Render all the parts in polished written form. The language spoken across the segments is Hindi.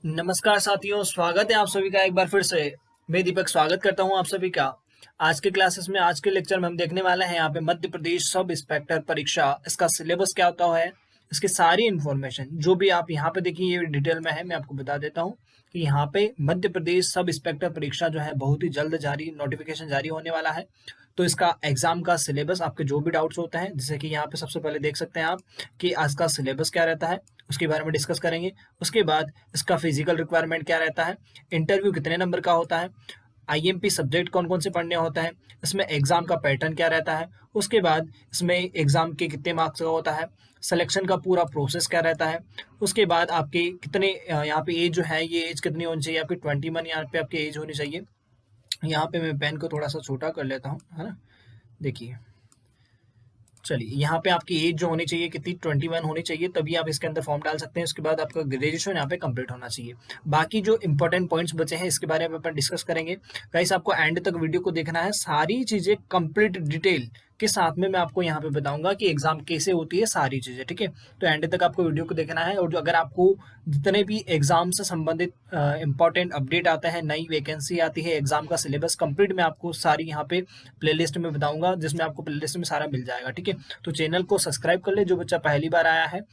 नमस्कार साथियों, स्वागत है आप सभी का एक बार फिर से। मैं दीपक स्वागत करता हूं आप सभी का। आज के क्लासेस में आज के लेक्चर में हम देखने वाले हैं यहाँ पे मध्य प्रदेश सब इंस्पेक्टर परीक्षा, इसका सिलेबस क्या होता है, इसकी सारी इन्फॉर्मेशन जो भी आप यहाँ पे देखिए ये डिटेल में है। मैं आपको बता देता हूँ कि यहाँ पे मध्य प्रदेश सब इंस्पेक्टर परीक्षा जो है बहुत ही जल्द जारी नोटिफिकेशन जारी होने वाला है। तो इसका एग्जाम का सिलेबस, आपके जो भी डाउट्स होते हैं, जैसे कि यहाँ पे सबसे पहले देख सकते हैं आप कि आज का सिलेबस क्या रहता है, उसके बारे में डिस्कस करेंगे। उसके बाद इसका फिजिकल रिक्वायरमेंट क्या रहता है, इंटरव्यू कितने नंबर का होता है, आईएमपी सब्जेक्ट कौन कौन से पढ़ने होता है, इसमें एग्जाम का पैटर्न क्या रहता है, उसके बाद इसमें एग्जाम के कितने मार्क्स का होता है, सिलेक्शन का पूरा प्रोसेस क्या रहता है, उसके बाद आपके कितने यहाँ पे एज जो है, ये एज कितनी होनी चाहिए आपकी 21 यहाँ पे आपकी एज होनी चाहिए। यहाँ पे मैं पेन को थोड़ा सा छोटा कर लेता हूँ, है ना। देखिए, चलिए यहाँ पे आपकी एज जो होनी चाहिए कितनी 21 होनी चाहिए, तभी आप इसके अंदर फॉर्म डाल सकते हैं। उसके बाद आपका ग्रेजुएशन यहाँ पे कंप्लीट होना चाहिए। बाकी जो इंपॉर्टेंट पॉइंट्स बचे हैं इसके बारे में अपन डिस्कस करेंगे। गाइस, आपको एंड तक वीडियो को देखना है, सारी चीजें कंप्लीट डिटेल के साथ में मैं आपको यहाँ पे बताऊंगा कि एग्जाम कैसे होती है, सारी चीजें, ठीक है। तो एंड तक आपको वीडियो को देखना है। और जो अगर आपको जितने भी एग्जाम से संबंधित इंपॉर्टेंट अपडेट आता है, नई वैकेंसी आती है, एग्जाम का सिलेबस कंप्लीट मैं आपको सारी यहाँ पे प्लेलिस्ट में बताऊंगा, जिसमें आपको प्लेलिस्ट में सारा मिल जाएगा, ठीक है। तो चैनल को सब्सक्राइब कर ले जो बच्चा पहली बार आया है,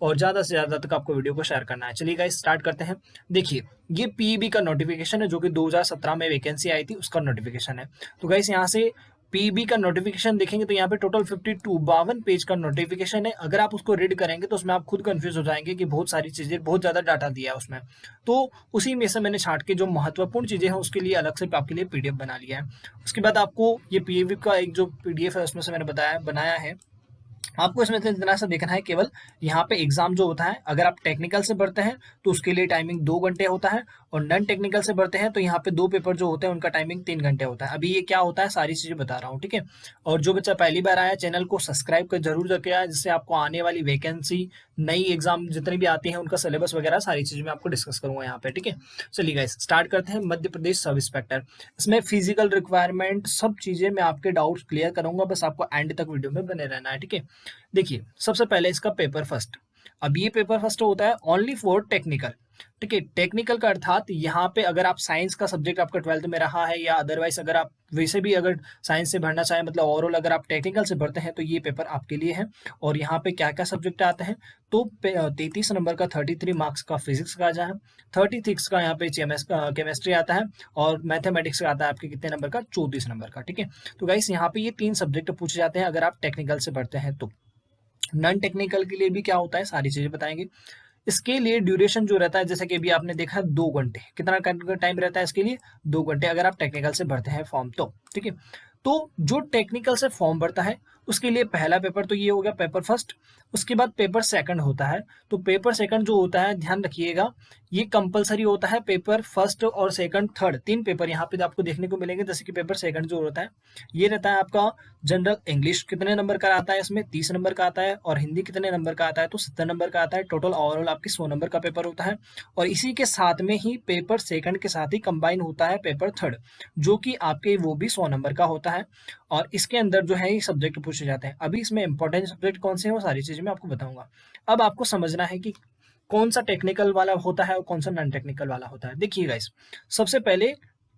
और ज़्यादा से ज़्यादा तक आपको वीडियो को शेयर करना है। चलिए गाइस, स्टार्ट करते हैं। देखिए, ये पीईबी का नोटिफिकेशन है जो कि 2017 में वैकेंसी आई थी, उसका नोटिफिकेशन है। तो गाइस, यहाँ से पीईबी का नोटिफिकेशन देखेंगे तो यहाँ पे टोटल 52 पेज का नोटिफिकेशन है। अगर आप उसको रीड करेंगे तो उसमें आप खुद कंफ्यूज हो जाएंगे कि बहुत सारी चीज़ें, बहुत ज़्यादा डाटा दिया है उसमें। तो उसी में से मैंने छांट के जो महत्वपूर्ण चीज़ें हैं उसके लिए अलग से आपके लिए पीडीएफ बना लिया है। उसके बाद आपको ये पीईबी का एक जो पीडीएफ है उसमें से मैंने बनाया है। आपको इसमें से इतना सा देखना है केवल, यहाँ पे एग्जाम जो होता है, अगर आप टेक्निकल से भरते हैं तो उसके लिए टाइमिंग 2 घंटे होता है, और नॉन टेक्निकल से भरते हैं तो यहाँ पे 2 पेपर जो होते हैं उनका टाइमिंग 3 घंटे होता है। अभी ये क्या होता है सारी चीजें बता रहा हूँ, ठीक है। और जो बच्चा पहली बार आया, चैनल को सब्सक्राइब कर जरूर करके आया, जिससे आपको आने वाली वैकेंसी, नई एग्जाम जितनी भी आती है उनका सिलेबस वगैरह सारी चीज मैं आपको डिस्कस करूंगा यहाँ पे, ठीक है। चलिए गाइस, स्टार्ट करते हैं। मध्य प्रदेश सब इंस्पेक्टर, इसमें फिजिकल रिक्वायरमेंट सब चीजें मैं आपके डाउट्स क्लियर करूंगा, बस आपको एंड तक वीडियो में बने रहना है, ठीक है। देखिए, सबसे पहले इसका पेपर फर्स्ट। अब ये पेपर फर्स्ट होता है ओनली फॉर टेक्निकल, ठीक है। टेक्निकल का अर्थात यहाँ पे अगर आप साइंस का सब्जेक्ट आपका 12th में रहा है, या अदरवाइज अगर आप वैसे भी अगर साइंस से भरना चाहें, मतलब ओवरऑल अगर आप टेक्निकल से भरते हैं तो ये पेपर आपके लिए है। और यहाँ पे क्या क्या सब्जेक्ट आते हैं, तो 33 नंबर का 33 मार्क्स का फिजिक्स का आ जाए, 36 का यहाँ पे केमिस्ट्री आता है, और मैथमेटिक्स का आता है आपके कितने नंबर का, 34 नंबर का, ठीक है। तो गाइस, यहाँ पे ये 3 सब्जेक्ट पूछे जाते हैं अगर आप टेक्निकल से भरते हैं तो। नॉन टेक्निकल के लिए भी क्या होता है सारी चीजें बताएंगे। इसके लिए ड्यूरेशन जो रहता है, जैसे कि अभी आपने देखा 2 घंटे, कितना टाइम रहता है इसके लिए, 2 घंटे, अगर आप टेक्निकल से भरते हैं फॉर्म तो, ठीक है। तो जो टेक्निकल से फॉर्म भरता है उसके लिए पहला पेपर तो ये हो गया, पेपर फर्स्ट। उसके बाद पेपर सेकंड होता है। तो पेपर सेकंड जो होता है, ध्यान रखिएगा, ये कंपलसरी होता है। पेपर फर्स्ट और सेकंड, थर्ड, 3 पेपर यहाँ पे आपको देखने को मिलेंगे। जैसे कि पेपर सेकंड जो होता है, ये रहता है आपका जनरल इंग्लिश, कितने नंबर का आता है इसमें, 30 नंबर का आता है, और हिंदी कितने नंबर का आता है, तो 70 नंबर का आता है। टोटल ओवरऑल आपकी 100 नंबर का पेपर होता है। और इसी के साथ में ही पेपर सेकंड के साथ ही कंबाइन होता है पेपर थर्ड, जो कि आपके वो भी 100 नंबर का होता है। और इसके अंदर जो है ये सब्जेक्ट पूछे जाते हैं। अभी इसमें इंपॉर्टेंट सब्जेक्ट कौन से हैं वो सारी चीजें मैं आपको बताऊंगा। अब आपको समझना है कि कौन सा टेक्निकल वाला होता है और कौन सा नॉन टेक्निकल वाला होता है। देखिए गाइस, सबसे पहले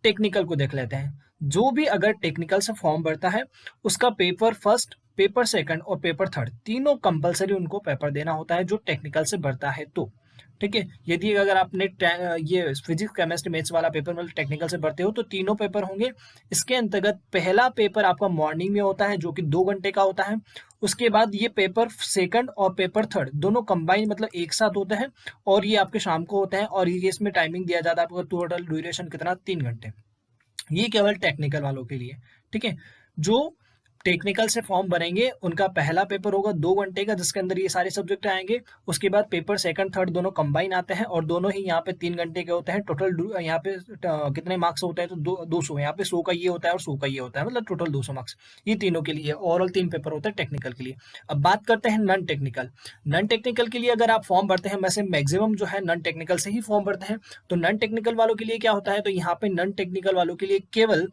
टेक्निकल को देख लेते हैं। जो भी अगर टेक्निकल से फॉर्म भरता है उसका पेपर फर्स्ट, पेपर सेकंड और पेपर थर्ड तीनों कंपलसरी उनको पेपर देना होता है, जो टेक्निकल से भरता है तो, ठीक है। यदि अगर आपने ये फिजिक्स केमिस्ट्री मैथ्स वाला पेपर मतलब टेक्निकल से भरते हो तो तीनों पेपर होंगे। इसके अंतर्गत पहला पेपर आपका मॉर्निंग में होता है जो कि 2 घंटे का होता है। उसके बाद ये पेपर सेकंड और पेपर थर्ड दोनों कंबाइन मतलब एक साथ होते हैं, और ये आपके शाम को होते हैं। और ये इसमें टाइमिंग दिया जाता है आपको, टोटल ड्यूरेशन कितना, 3 घंटे। ये केवल टेक्निकल वालों के लिए, ठीक है। जो टेक्निकल से फॉर्म बनेंगे उनका पहला पेपर होगा 2 घंटे का, जिसके अंदर ये सारे सब्जेक्ट आएंगे। उसके बाद पेपर सेकंड थर्ड दोनों कंबाइन आते हैं, और दोनों ही यहाँ पे 3 घंटे के होते हैं। टोटल यहाँ पे कितने मार्क्स होते हैं, तो 200, यहाँ पे 100 का ये होता है और 100 का ये होता है, मतलब टोटल 200 मार्क्स ये तीनों के लिए। ओवरऑल 3 पेपर होते हैं टेक्निकल के लिए। अब बात करते हैं नॉन टेक्निकल। नॉन टेक्निकल के लिए अगर आप फॉर्म भरते हैं, वैसे मैक्सिमम जो है नॉन टेक्निकल से ही फॉर्म भरते हैं। तो नॉन टेक्निकल वालों के लिए क्या होता है, तो यहाँ पे नॉन टेक्निकल वालों के लिए केवल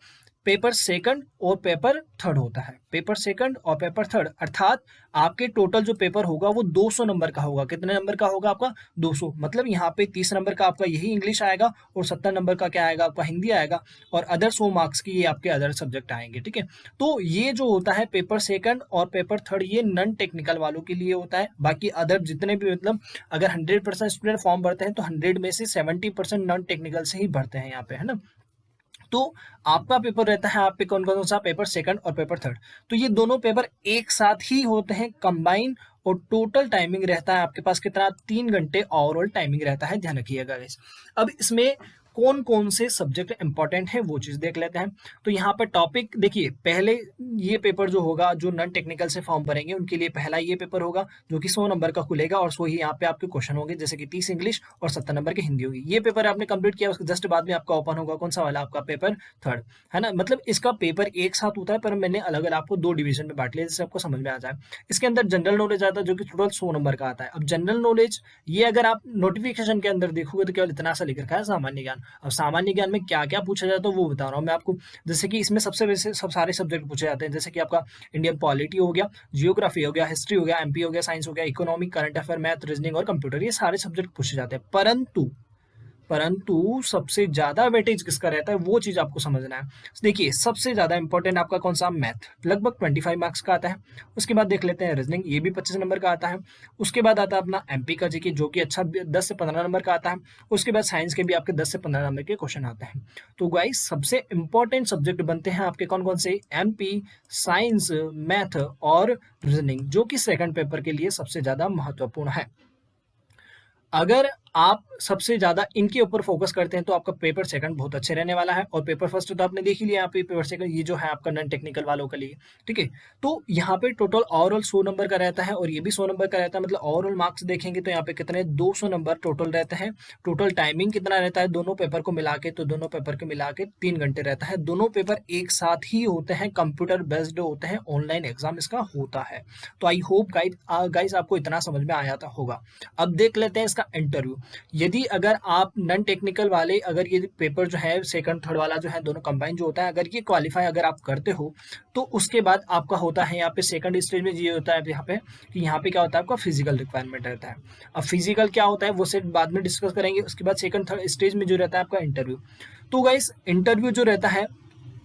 पेपर सेकंड और पेपर थर्ड होता है। पेपर सेकंड और पेपर थर्ड अर्थात आपके टोटल जो पेपर होगा वो 200 नंबर का होगा। कितने नंबर का होगा आपका? 200। मतलब यहाँ पे 30 नंबर का आपका यही इंग्लिश आएगा और 70 नंबर का क्या आएगा आपका? हिंदी आएगा और अदर 100 मार्क्स की ये आपके अदर सब्जेक्ट आएंगे। ठीक है, तो ये जो होता है पेपर सेकंड और पेपर थर्ड ये नॉन टेक्निकल वालों के लिए होता है। बाकी अदर जितने भी मतलब अगर 100% स्टूडेंट फॉर्म भरते हैं तो 100 में से 70% नॉन टेक्निकल से ही भरते हैं यहाँ पे, है ना। तो आपका पेपर रहता है, आप पे कौन कौन सा? पेपर सेकंड और पेपर थर्ड। तो ये दोनों पेपर एक साथ ही होते हैं कंबाइन, और टोटल टाइमिंग रहता है आपके पास कितना? 3 घंटे ओवरऑल टाइमिंग रहता है, ध्यान रखिएगा गाइस। अब इसमें कौन कौन से सब्जेक्ट इंपॉर्टेंट है वो चीज देख लेते हैं। तो यहाँ पर टॉपिक देखिए, पहले ये पेपर जो होगा जो नॉन टेक्निकल से फॉर्म भरेंगे उनके लिए पहला ये पेपर होगा जो कि 100 नंबर का खुलेगा और 100 ही यहाँ पे आपके क्वेश्चन होंगे, जैसे कि 30 इंग्लिश और 70 नंबर की हिंदी होगी। ये पेपर आपने कंप्लीट किया, उसके जस्ट बाद में आपका ओपन होगा कौन सा वाला? आपका पेपर थर्ड, है ना। मतलब इसका पेपर एक साथ होता है पर मैंने अलग अलग आपको 2 डिवीजन में बांट लिया जिससे आपको समझ में आ जाए। इसके अंदर जनरल नॉलेज आता है जो कि टोटल 100 नंबर का आता है। अब जनरल नॉलेज ये अगर आप नोटिफिकेशन के अंदर देखोगे तो केवल इतना सा लिख रखा है सामान्य ज्ञान। अब सामान्य ज्ञान में क्या क्या पूछा जाता है वो बता रहा हूँ मैं आपको। जैसे कि इसमें सबसे वैसे सब सारे सब्जेक्ट पूछे जाते हैं, जैसे कि आपका इंडियन पॉलिटी हो गया, जियोग्राफी हो गया, हिस्ट्री हो गया, एमपी हो गया, साइंस हो गया, economic, current affair, math, reasoning और कंप्यूटर, ये सारे सब्जेक्ट पूछे जाते हैं। परंतु सबसे ज्यादा वेटेज किसका रहता है वो चीज आपको समझना है। देखिए सबसे ज्यादा इंपॉर्टेंट आपका कौन सा? मैथ, लगभग 25 मार्क्स का आता है। उसके बाद देख लेते हैं रीजनिंग, ये भी 25 नंबर का आता है। उसके बाद आता है अपना एमपी का जीके जो कि अच्छा 10 से 15 नंबर का आता है। उसके बाद साइंस के भी आपके 10 से 15 नंबर के क्वेश्चन आते हैं। तो गाइस सबसे इंपॉर्टेंट सब्जेक्ट बनते हैं आपके कौन कौन से? एमपी, साइंस, मैथ और रीजनिंग, जो कि सेकंड पेपर के लिए सबसे ज्यादा महत्वपूर्ण है। अगर आप सबसे ज्यादा इनके ऊपर फोकस करते हैं तो आपका पेपर सेकंड बहुत अच्छे रहने वाला है, और पेपर फर्स्ट तो आपने देख ही लिया। यहाँ पे पेपर सेकंड ये जो है आपका नॉन टेक्निकल वालों के लिए, ठीक है। तो यहाँ पे टोटल ओवरऑल 100 नंबर का रहता है और ये भी 100 नंबर का रहता है। मतलब ओवरऑल मार्क्स देखेंगे तो यहाँ पे कितने? 200 नंबर टोटल रहते हैं। टोटल टाइमिंग कितना रहता है दोनों पेपर को मिला के? तो दोनों पेपर के मिला के 3 घंटे रहता है। दोनों पेपर एक साथ ही होते हैं, कंप्यूटर बेस्ड होते हैं, ऑनलाइन एग्जाम इसका होता है। तो आई होप गाइस आपको इतना समझ में आया होगा। अब देख लेते हैं इसका इंटरव्यू। यदि अगर आप नॉन टेक्निकल वाले अगर ये पेपर जो है सेकंड थर्ड वाला जो है दोनों कंबाइन जो होता है, अगर ये क्वालिफाई अगर आप करते हो तो उसके बाद आपका होता है यहाँ पे सेकंड स्टेज में ये होता है यहाँ पे कि यहाँ पे क्या होता है आपका फिजिकल रिक्वायरमेंट रहता है। अब फिजिकल क्या होता है वो से बाद में डिस्कस करेंगे। उसके बाद सेकंड थर्ड स्टेज में जो रहता है आपका इंटरव्यू। तो गाइस इंटरव्यू जो रहता है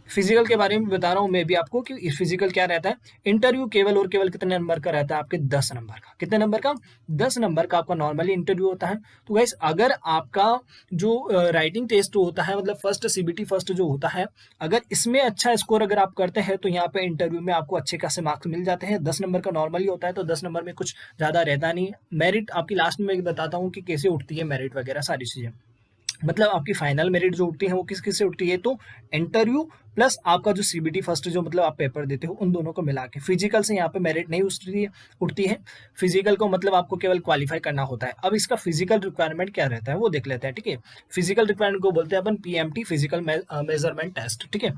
फिजिकल के बारे में बता रहा हूँ मैं भी आपको कि फिजिकल क्या रहता है। इंटरव्यू केवल और केवल कितने नंबर का रहता है आपके? 10 नंबर का। कितने नंबर का? 10 नंबर का आपका नॉर्मली इंटरव्यू होता है। तो गाइस अगर आपका जो राइटिंग टेस्ट होता है मतलब फर्स्ट सीबीटी फर्स्ट जो होता है, अगर इसमें अच्छा स्कोर अगर आप करते हैं तो यहाँ पे इंटरव्यू में आपको अच्छे खासे मार्क्स मिल जाते हैं। 10 नंबर का नॉर्मली होता है तो 10 नंबर में कुछ ज्यादा रहता नहीं। मेरिट आपकी लास्ट में बताता हूँ कि कैसे उठती है मेरिट वगैरह सारी चीजें। मतलब आपकी फाइनल मेरिट जो उठती है वो किस किस से उठती है? तो इंटरव्यू प्लस आपका जो सीबीटी फर्स्ट जो मतलब आप पेपर देते हो उन दोनों को मिला के। फिजिकल से यहाँ पे मेरिट नहीं उठती है। फिजिकल को मतलब आपको केवल क्वालिफाई करना होता है। अब इसका फिजिकल रिक्वायरमेंट क्या रहता है वो देख लेते हैं, ठीक है। फिजिकल रिक्वायरमेंट को बोलते हैं अपन पीएमटी, फिजिकल मेजरमेंट टेस्ट, ठीक है।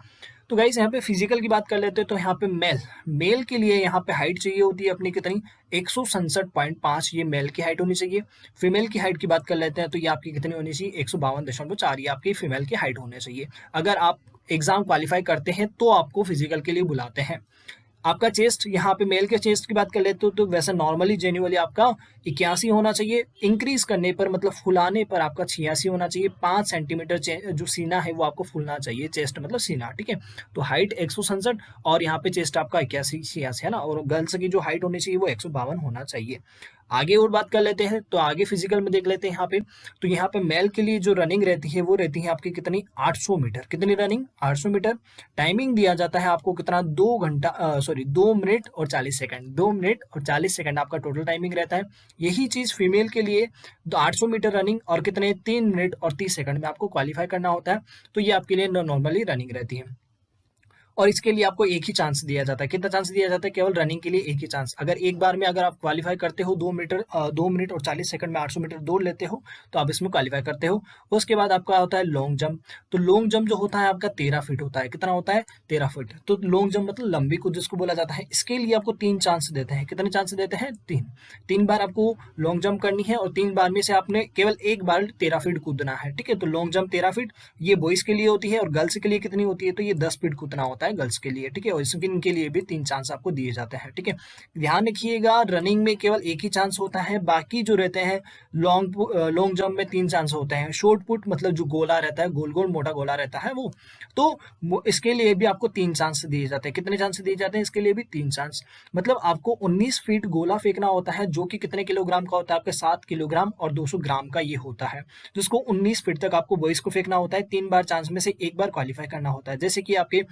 तो गाइस यहाँ पे फिजिकल की बात कर लेते हैं तो यहाँ पे मेल के लिए यहाँ पे हाइट चाहिए होती है अपनी कितनी? 167.5 ये मेल की हाइट होनी चाहिए। फीमेल की हाइट की बात कर लेते हैं तो ये आपकी कितनी होनी चाहिए? 152.4 ये आपकी फीमेल की हाइट होनी चाहिए। अगर आप एग्जाम क्वालिफाई करते हैं तो आपको फिजिकल के लिए बुलाते हैं। आपका चेस्ट, यहाँ पे मेल के चेस्ट की बात कर लेते हो तो वैसे नॉर्मली जेन्युअली आपका 81 होना चाहिए। इंक्रीज करने पर मतलब फुलाने पर आपका 86 होना चाहिए। 5 सेंटीमीटर जो सीना है वो आपको फुलना चाहिए, चेस्ट मतलब सीना, ठीक है। तो हाइट 167 और यहाँ पे चेस्ट आपका 81-86 है ना। और गर्ल्स की जो हाइट होनी चाहिए वो 152 होना चाहिए। आगे और बात कर लेते हैं तो आगे फिजिकल में देख लेते हैं यहाँ पे। तो यहाँ पे मेल के लिए जो रनिंग रहती है वो रहती है आपकी कितनी? 800 मीटर। कितनी रनिंग? 800 मीटर। टाइमिंग दिया जाता है आपको कितना? 2 मिनट और 40 सेकंड। 2 मिनट और 40 सेकंड आपका टोटल टाइमिंग रहता है। यही चीज फीमेल के लिए 800 मीटर रनिंग और कितने? 3 मिनट और 30 सेकंड में आपको क्वालिफाई करना होता है। तो ये आपके लिए नॉर्मली रनिंग रहती है। और इसके लिए आपको एक ही चांस दिया जाता है। कितना चांस दिया जाता है? केवल रनिंग के लिए एक ही चांस। अगर एक बार में अगर आप क्वालिफाई करते हो 2 मिनट और 40 सेकंड में 800 मीटर दौड़ लेते हो तो आप इसमें क्वालिफाई करते हो। उसके बाद आपका होता है लॉन्ग जंप। तो लॉन्ग जंप जो होता है आपका 13 फीट होता है। कितना होता है? 13 फीट। तो लॉन्ग जंप मतलब लंबी कूद जिसको बोला जाता है। इसके लिए आपको 3 चांस देते हैं। कितने चांस देते हैं? 3। 3 बार आपको लॉन्ग जंप करनी है और 3 बार में से आपने केवल एक बार 13 फीट कूदना है। ठीक है, तो लॉन्ग जंप 13 फीट ये बॉयज के लिए होती है और गर्ल्स के लिए कितनी होती है? तो ये 10 फीट कूदना होता है गर्ल्स के लिए। ठीक है, और इनके लिए भी 3 चांस आपको दिए जाते हैं। ठीक है, ध्यान रखिएगा रनिंग में केवल एक ही चांस होता है, बाकी जो रहते हैं लॉन्ग जंप में 3 चांस होते हैं। शॉर्ट पुट मतलब जो गोला रहता है, गोल गोल मोटा गोला रहता है वो, तो इसके लिए भी आपको 3 चांस दिए जाते हैं। कितने चांस दिए जाते हैं? इसके लिए भी 3 चांस। मतलब आपको 19 फीट गोला फेंकना होता है जो कि कितने किलोग्राम का होता है? आपके 7 किलोग्राम और 200 ग्राम का ये होता है, जिसको 19 फीट तक आपको बॉयज को फेंकना होता है। 3 बार चांस में से एक बार क्वालिफाई करना होता है। जैसे कि आपके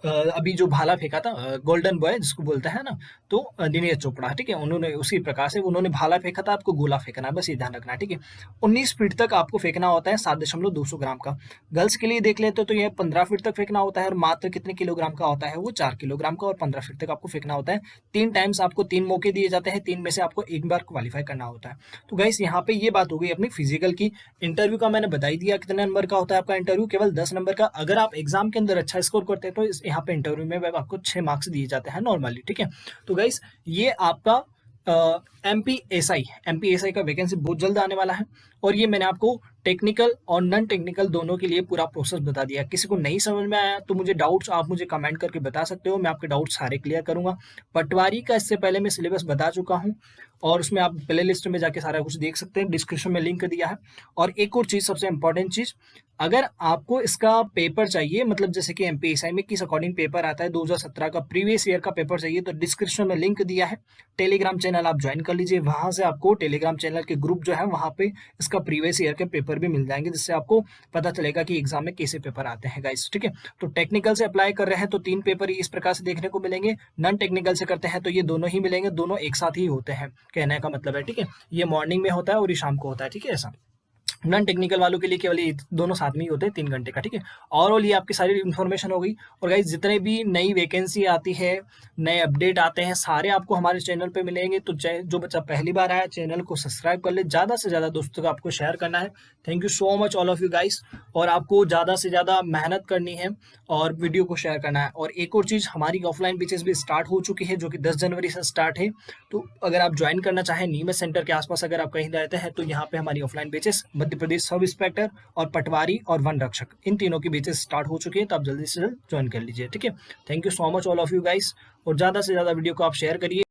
अभी जो भाला फेंका था गोल्डन बॉय जिसको बोलते हैं ना, तो दिनेश चोपड़ा। ठीक है, उन्होंने उसी प्रकार से उन्होंने भाला फेंका था, आपको गोला फेंकना है, बस ये ध्यान रखना है। ठीक है, 19 फीट तक आपको फेंकना होता है 7.200 ग्राम का। गर्ल्स के लिए देख लेते हो तो यह 15 फीट तक फेंकना होता है और मात्र कितने किलोग्राम का होता है? वो 4 किलोग्राम का, और 15 फीट तक आपको फेंकना होता है। 3 टाइम्स आपको 3 मौके दिए जाते हैं, 3 में से आपको एक बार क्वालिफाई करना होता है। तो गाइस यहाँ पे ये बात हो गई अपनी फिजिकल की। इंटरव्यू का मैंने बता ही दिया कितने नंबर का होता है आपका इंटरव्यू, केवल 10 नंबर का। अगर आप एग्जाम के अंदर अच्छा स्कोर करते हैं तो यहाँ पे इंटरव्यू में आपको 6 मार्क्स दिए जाते हैं नॉर्मली। ठीक है, तो गाइस ये आपका एमपीएसआई का वैकेंसी बहुत जल्द आने वाला है, और ये मैंने आपको टेक्निकल और नॉन टेक्निकल दोनों के लिए पूरा प्रोसेस बता दिया। किसी को नहीं समझ में आया तो मुझे डाउट्स आप मुझे कमेंट करके बता सकते हो, मैं आपके डाउट्स सारे क्लियर करूंगा। पटवारी का इससे पहले मैं सिलेबस बता चुका हूं और उसमें आप प्ले लिस्ट में जाके सारा कुछ देख सकते हैं, डिस्क्रिप्शन में लिंक दिया है। और एक और चीज, सबसे इंपॉर्टेंट चीज, अगर आपको इसका पेपर चाहिए, मतलब जैसे कि एमपीएसआई में किस अकॉर्डिंग पेपर आता है 2017 का प्रीवियस ईयर का पेपर चाहिए, तो डिस्क्रिप्शन में लिंक दिया है। टेलीग्राम चैनल आप ज्वाइन कर लीजिए, वहां से आपको टेलीग्राम चैनल के ग्रुप जो है वहां पे इसका प्रीवियस ईयर के पेपर भी मिल जाएंगे, जिससे आपको पता चलेगा कि एग्जाम में कैसे पेपर आते हैं गाइस। ठीक है, तो टेक्निकल से अप्लाई कर रहे हैं तो 3 पेपर इस प्रकार से देखने को मिलेंगे। नॉन टेक्निकल से करते हैं तो ये दोनों ही मिलेंगे, दोनों एक साथ ही होते हैं, कहने का मतलब है। ठीक है, ये मॉर्निंग में होता है और ये शाम को होता है। ठीक है, ऐसा नॉन टेक्निकल वालों के लिए केवल ये दोनों साथ में ही होते हैं 3 घंटे का। ठीक है, ओवरऑल ये आपकी सारी इन्फॉर्मेशन हो गई। और गाइस जितने भी नई वैकेंसी आती है, नए अपडेट आते हैं, सारे आपको हमारे चैनल पे मिलेंगे। तो जो बच्चा पहली बार आया चैनल को सब्सक्राइब कर ले, ज़्यादा से ज़्यादा दोस्तों को आपको शेयर करना है। Thank you so much all of you guys. और आपको ज़्यादा से ज़्यादा मेहनत करनी है और वीडियो को शेयर करना है। और एक और चीज़, हमारी ऑफलाइन बैचेस भी स्टार्ट हो चुकी है जो कि 10 जनवरी से स्टार्ट है। तो अगर आप ज्वाइन करना चाहें नीमच सेंटर के आसपास अगर आप कहीं रहते हैं तो यहाँ पे हमारी offline batches Madhya Pradesh sub inspector और पटवारी और वन रक्षक, इन तीनों की बैचेस स्टार्ट हो चुकी है, तो आप जल्दी से जल्द ज्वाइन कर लीजिए। ठीक है, thank you so much all of you guys. और ज़्यादा से ज़्यादा वीडियो को आप शेयर करिए।